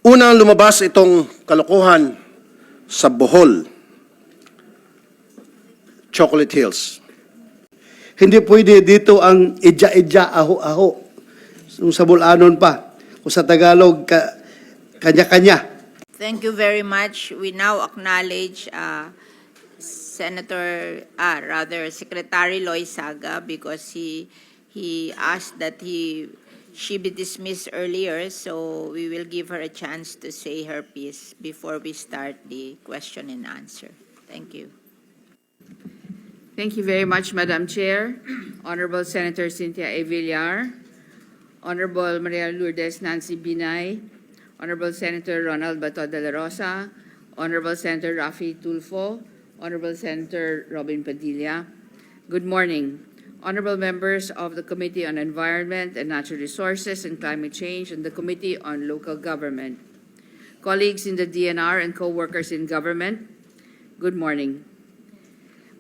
Unang lumabas itong kalokohan sa Bohol, Chocolate Hills. Hindi pwede dito ang idya-idya, aho-aho. Kung sa Bulanon pa. Kung sa Tagalog, kanya-kanya. Thank you very much. We now acknowledge Secretary Loizaga, because he asked that she be dismissed earlier, so we will give her a chance to say her piece before we start the question and answer. Thank you. Thank you very much, Madam Chair. Honorable Senator Cynthia A. Villar, Honorable Maria Lourdes Nancy Binay, Honorable Senator Ronald Bato de la Rosa, Honorable Senator RaffyTulfo, Honorable Senator Robin Padilla. Good morning. Honorable members of the Committee on Environment and Natural Resources and Climate Change and the Committee on Local Government. Colleagues in the DNR and co-workers in government, good morning.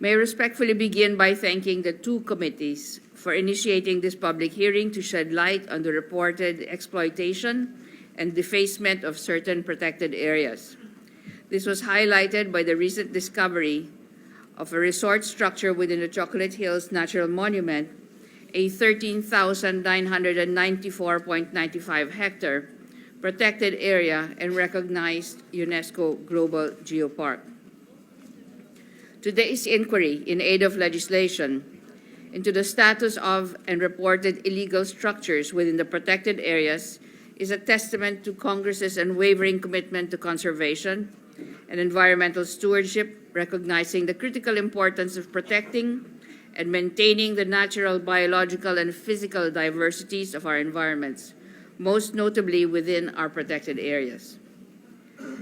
May I respectfully begin by thanking the two committees for initiating this public hearing to shed light on the reported exploitation and defacement of certain protected areas. This was highlighted by the recent discovery of a resort structure within the Chocolate Hills Natural Monument, a 13,994.95 hectare protected area and recognized UNESCO Global Geopark. Today's inquiry in aid of legislation into the status of and reported illegal structures within the protected areas is a testament to Congress's unwavering commitment to conservation and environmental stewardship, recognizing the critical importance of protecting and maintaining the natural, biological, and physical diversities of our environments, most notably within our protected areas.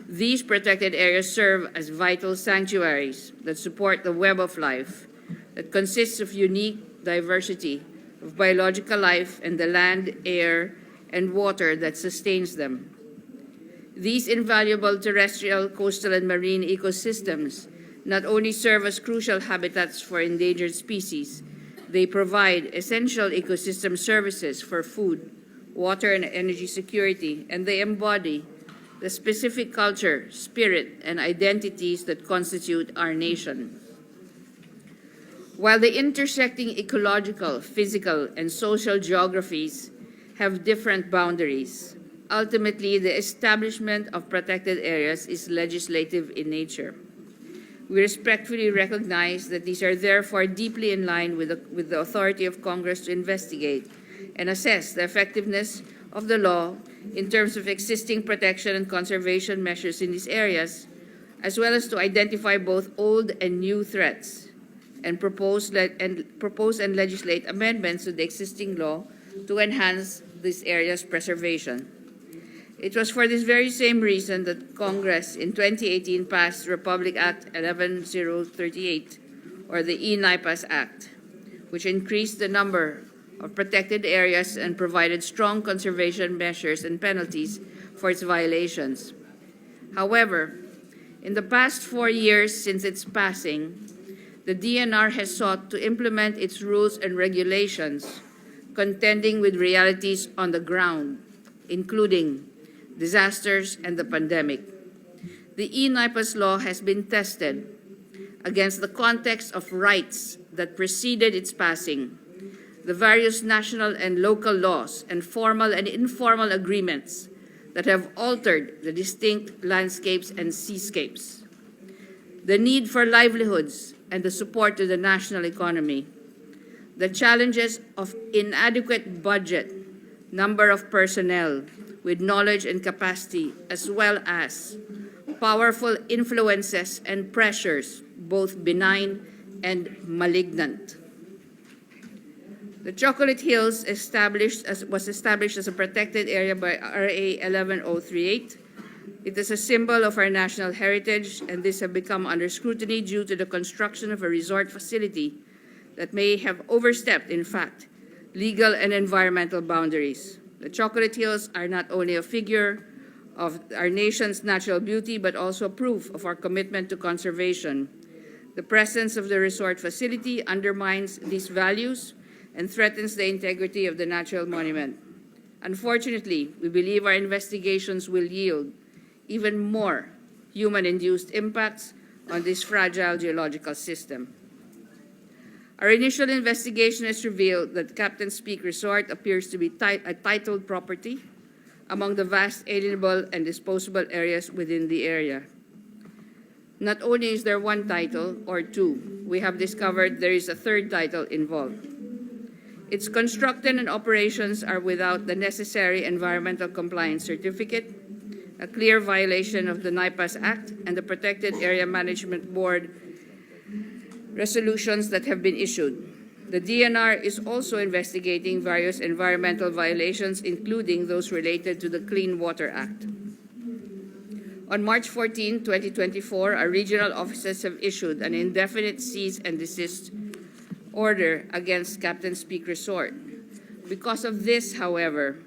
These protected areas serve as vital sanctuaries that support the web of life that consists of unique diversity of biological life and the land, air, and water that sustains them. These invaluable terrestrial, coastal, and marine ecosystems not only serve as crucial habitats for endangered species, they provide essential ecosystem services for food, water, and energy security, and they embody the specific culture, spirit, and identities that constitute our nation. While the intersecting ecological, physical, and social geographies have different boundaries, ultimately the establishment of protected areas is legislative in nature. We respectfully recognize that these are therefore deeply in line with the authority of Congress to investigate and assess the effectiveness of the law in terms of existing protection and conservation measures in these areas, as well as to identify both old and new threats and propose and legislate amendments to the existing law to enhance this area's preservation. It was for this very same reason that Congress in 2018 passed Republic Act 11038, or the E-NIPAS Act, which increased the number of protected areas and provided strong conservation measures and penalties for its violations. However, in the past 4 years since its passing, the DNR has sought to implement its rules and regulations, contending with realities on the ground, including disasters and the pandemic. The E-NIPAS law has been tested against the context of rights that preceded its passing, the various national and local laws and formal and informal agreements that have altered the distinct landscapes and seascapes, the need for livelihoods and the support to the national economy, the challenges of inadequate budget, number of personnel with knowledge and capacity, as well as powerful influences and pressures, both benign and malignant. The Chocolate Hills was established as a protected area by RA 11038. It is a symbol of our national heritage, and this has become under scrutiny due to the construction of a resort facility that may have overstepped, in fact, legal and environmental boundaries. The Chocolate Hills are not only a figure of our nation's natural beauty, but also proof of our commitment to conservation. The presence of the resort facility undermines these values and threatens the integrity of the natural monument. Unfortunately, we believe our investigations will yield even more human-induced impacts on this fragile geological system. Our initial investigation has revealed that Captain's Peak Resort appears to be a titled property among the vast alienable and disposable areas within the area. Not only is there one title or two, we have discovered there is a third title involved. Its construction and operations are without the necessary environmental compliance certificate, a clear violation of the NIPAS Act and the Protected Area Management Board resolutions that have been issued. The DNR is also investigating various environmental violations, including those related to the Clean Water Act. On March 14, 2024, our regional offices have issued an indefinite cease and desist order against Captain's Peak Resort. Because of this, however,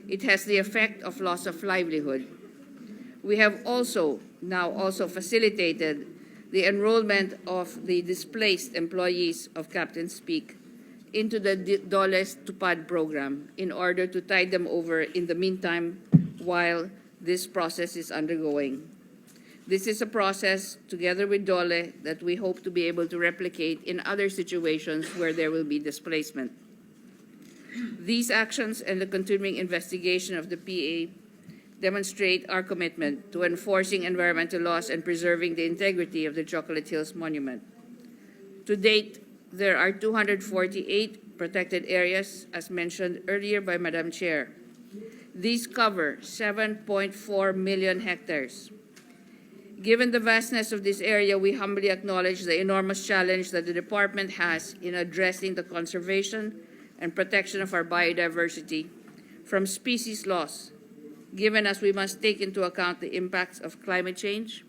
it has the effect of loss of livelihood. We have also facilitated the enrollment of the displaced employees of Captain's Peak into the Doles Tupad program in order to tide them over in the meantime while this process is undergoing. This is a process, together with Dole, that we hope to be able to replicate in other situations where there will be displacement. These actions and the continuing investigation of the PA demonstrate our commitment to enforcing environmental laws and preserving the integrity of the Chocolate Hills Monument. To date, there are 248 protected areas, as mentioned earlier by Madam Chair. These cover 7.4 million hectares. Given the vastness of this area, we humbly acknowledge the enormous challenge that the department has in addressing the conservation and protection of our biodiversity from species loss, given as we must take into account the impacts of climate change,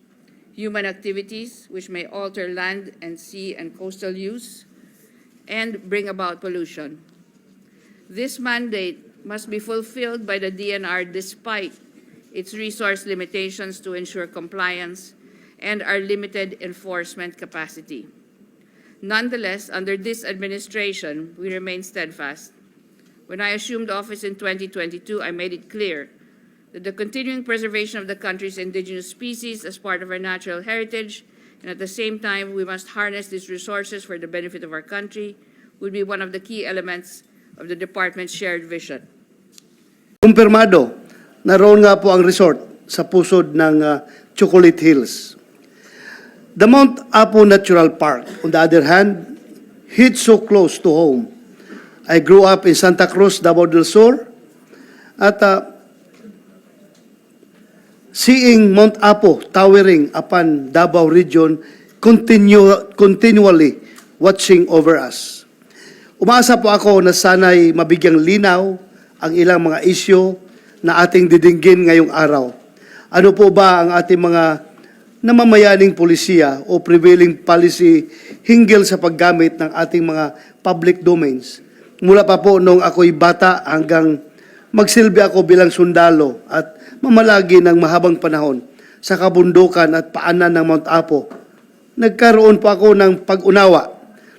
human activities which may alter land and sea and coastal use, and bring about pollution. This mandate must be fulfilled by the DNR despite its resource limitations to ensure compliance and our limited enforcement capacity. Nonetheless, under this administration, we remain steadfast. When I assumed office in 2022, I made it clear that the continuing preservation of the country's indigenous species as part of our natural heritage, and at the same time, we must harness these resources for the benefit of our country, will be one of the key elements of the department's shared vision. Kumpirmado, naroon nga po ang resort sa pusod ng Chocolate Hills. The Mount Apo Natural Park, on the other hand, hits so close to home. I grew up in Santa Cruz, Davao del Sur, at seeing Mount Apo towering upon Davao region continually watching over us. Umaasa po ako na sana'y mabigyang linaw ang ilang mga isyu na ating didinggin ngayong araw. Ano po ba ang ating mga namamayaning polisiya o prevailing policy hinggil sa paggamit ng ating mga public domains? Mula pa po nung ako'y bata hanggang magsilbi ako bilang sundalo at mamalagi ng mahabang panahon sa kabundukan at paanan ng Mount Apo, nagkaroon po ako ng pag-unawa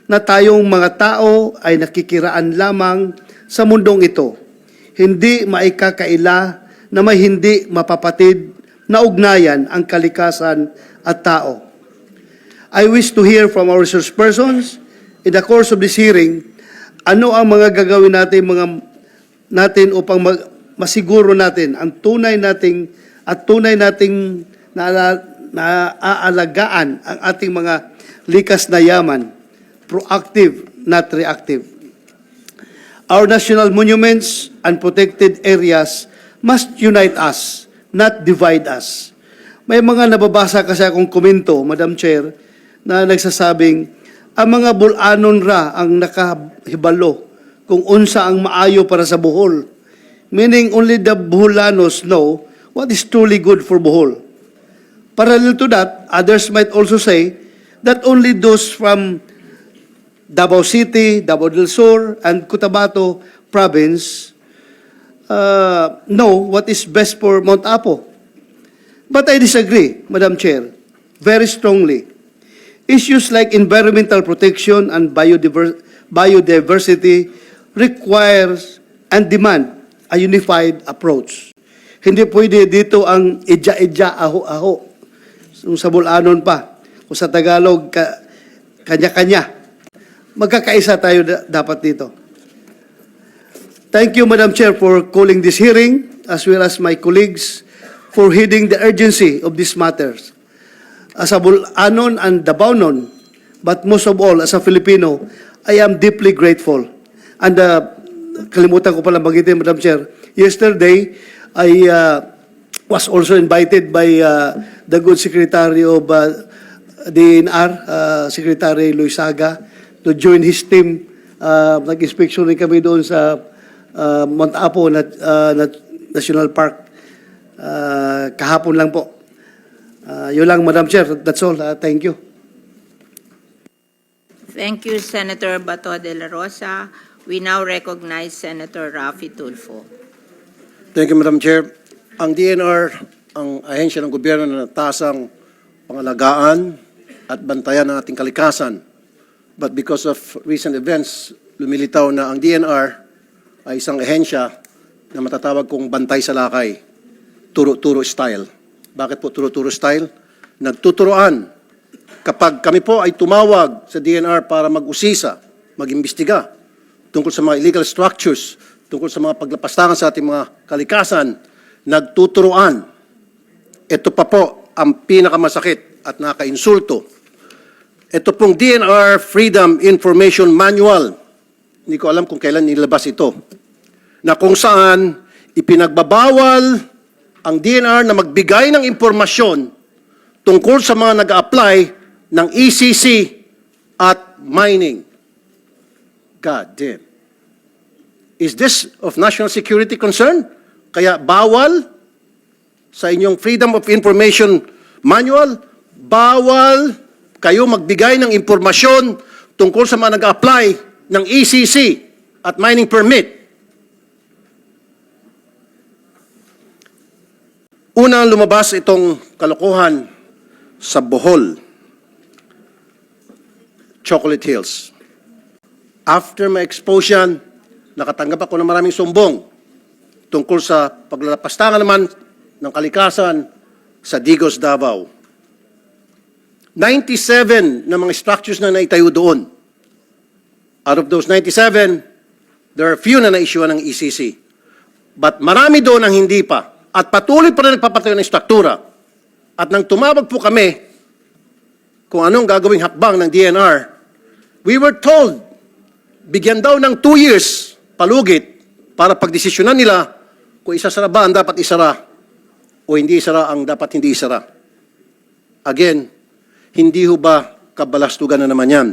na tayong mga tao ay nakikiraan lamang sa mundong ito. Hindi maikakaila na may hindi mapapatid na ugnayan ang kalikasan at tao. I wish to hear from our resource persons in the course of this hearing, ano ang mga gagawin natin upang masiguro natin ang tunay nating naaalagaan ang ating mga likas na yaman, proactive, not reactive. Our national monuments and protected areas must unite us, not divide us. May mga nababasa kasi akong komento, Madam Chair, na nagsasabing, ang mga bulanon ra ang nakahibalo kung unsa ang maayo para sa Bohol. Meaning only the Boholanos know what is truly good for Bohol. Parallel to that, others might also say that only those from Davao City, Davao del Sur, and Cotabato province know what is best for Mount Apo. But I disagree, Madam Chair, very strongly. Issues like environmental protection and biodiversity requires and demand a unified approach. Hindi pwede dito ang idya-idya, aho-aho. Kung sa Bulanon pa, kung sa Tagalog, kanya-kanya. Magkakaisa tayo dapat dito. Thank you, Madam Chair, for calling this hearing, as well as my colleagues for heeding the urgency of these matters. As a Bulanon and Dabaonon, but most of all, as a Filipino, I am deeply grateful. And kalimutan ko pala magitin, Madam Chair, yesterday, I was also invited by the good Secretary of DNR, Secretary Loizaga, to join his team. Nag-inspection rin kami doon sa Mount Apo National Park. Kahapon lang po. Yun lang, Madam Chair. That's all. Thank you. Thank you, Senator Bato de la Rosa. We now recognize Senator RaffyTulfo. Thank you, Madam Chair. Ang DNR, ang ahensya ng gobyerno na natasang pangalagaan at bantayan ng ating kalikasan. But because of recent events, lumilitaw na ang DNR ay isang ahensya na matatawag kong bantay sa lakay, turo-turo style. Bakit po turo-turo style? Nagtuturoan. Kapag kami po ay tumawag sa DNR para mag-usisa, mag-imbestiga tungkol sa mga illegal structures, tungkol sa mga paglapastangan sa ating mga kalikasan, nagtuturoan. Ito pa po ang pinakamasakit at nakainsulto. Ito pong DNR Freedom Information Manual, hindi ko alam kung kailan nilabas ito, na kung saan ipinagbabawal ang DNR na magbigay ng impormasyon tungkol sa mga nag-a-apply ng ECC at mining. God damn. Is this of national security concern? Kaya bawal sa inyong Freedom of Information Manual, bawal kayo magbigay ng impormasyon tungkol sa mga nag-a-apply ng ECC at mining permit. Unang lumabas itong kalokohan sa Bohol, Chocolate Hills. After my exposure, nakatanggap ako ng maraming sumbong tungkol sa paglalapastangan naman ng kalikasan sa Digos, Davao. 97 na mga structures na naitayo doon. Out of those 97, there are few na na-issue ng ECC. But marami doon ang hindi pa. At patuloy pa rin nagpapatayo ng struktura. At nang tumawag po kami kung anong gagawing hakbang ng DNR, we were told, bigyan daw ng 2 years palugit para pagdesisyonan nila kung isasara ba ang dapat isara o hindi isara ang dapat hindi isara. Again, hindi ho ba kabalastugan na naman yan?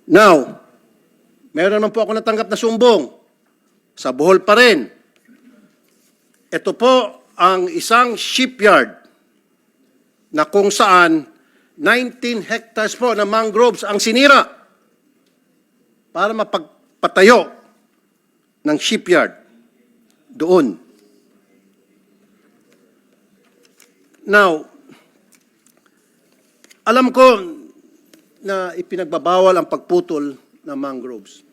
Now, meron naman po ako natanggap na sumbong. Sa Bohol pa rin. Ito po ang isang shipyard na kung saan 19 hectares po na mangroves ang sinira para mapagpatayo ng shipyard doon. Now, alam ko na ipinagbabawal ang pagputol ng mangroves.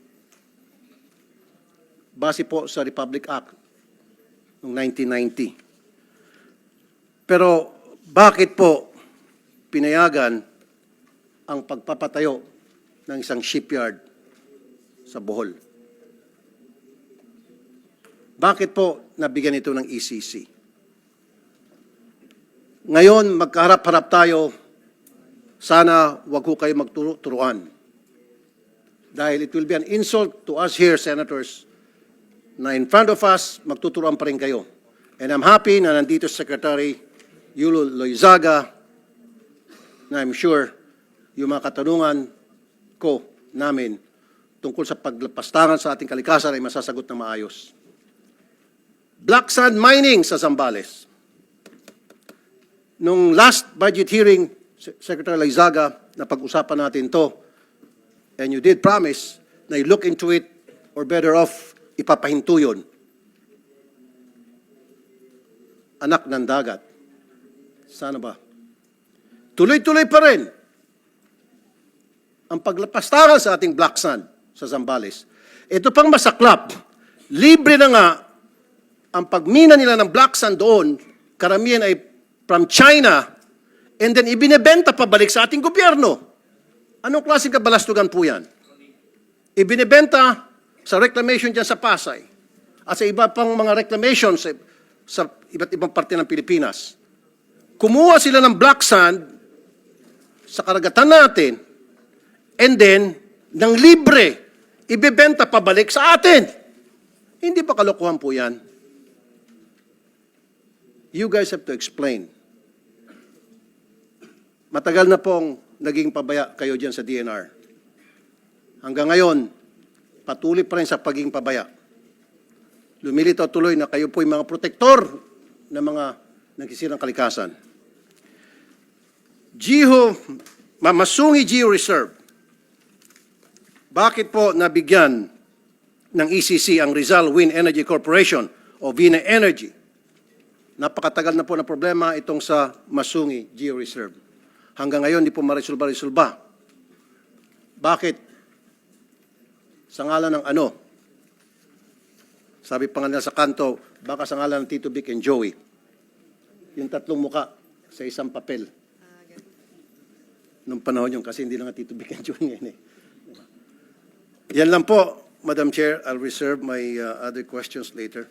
Base po sa Republic Act noong 1990. Pero bakit po pinayagan ang pagpapatayo ng isang shipyard sa Bohol? Bakit po nabigyan ito ng ECC? Ngayon, magkaharap-harap tayo. Sana wag ho kayo magturuan. Dahil it will be an insult to us here, senators, na in front of us, magtuturuan pa rin kayo. And I'm happy na nandito Secretary Yulo Loizaga, na I'm sure yung mga katanungan ko namin tungkol sa paglapastangan sa ating kalikasan ay masasagot na maayos. Black sand mining sa Zambales. Nung last budget hearing, Secretary Loizaga, na pag-usapan natin to, and you did promise na you look into it, or better off, ipapahinto yun. Anak ng dagat. Sana ba? Tuloy-tuloy pa rin ang paglapastangan sa ating black sand sa Zambales. Ito pang masaklap, libre na nga ang pagmina nila ng black sand doon, karamihan ay from China, and then ibinebenta pabalik sa ating gobyerno. Anong klaseng kabalastugan po yan? Ibinebenta sa reclamation dyan sa Pasay at sa iba pang mga reclamation sa iba't ibang parte ng Pilipinas. Kumuha sila ng black sand sa karagatan natin and then, ng libre, ibebenta pabalik sa atin. Hindi ba kalokohan po yan? You guys have to explain. Matagal na pong naging pabaya kayo dyan sa DNR. Hanggang ngayon, patuloy pa rin sa pagiging pabaya. Lumilitaw tuloy na kayo po yung mga protektor ng mga nagsisirang kalikasan. Masungi Geo Reserve. Bakit po nabigyan ng ECC ang Rizal Wind Energy Corporation o Vina Energy? Napakatagal na po na problema itong sa Masungi Geo Reserve. Hanggang ngayon, di po marisulba-resulba. Bakit? Sa ngalan ng ano? Sabi pa nga nila sa kanto, baka sa ngalan ng Tito Vic and Joey. Yung tatlong muka sa isang papel. Nung panahon yun, kasi hindi lang nga Tito Vic and Joey ngayon eh. Yan lang po, Madam Chair. I'll reserve my other questions later.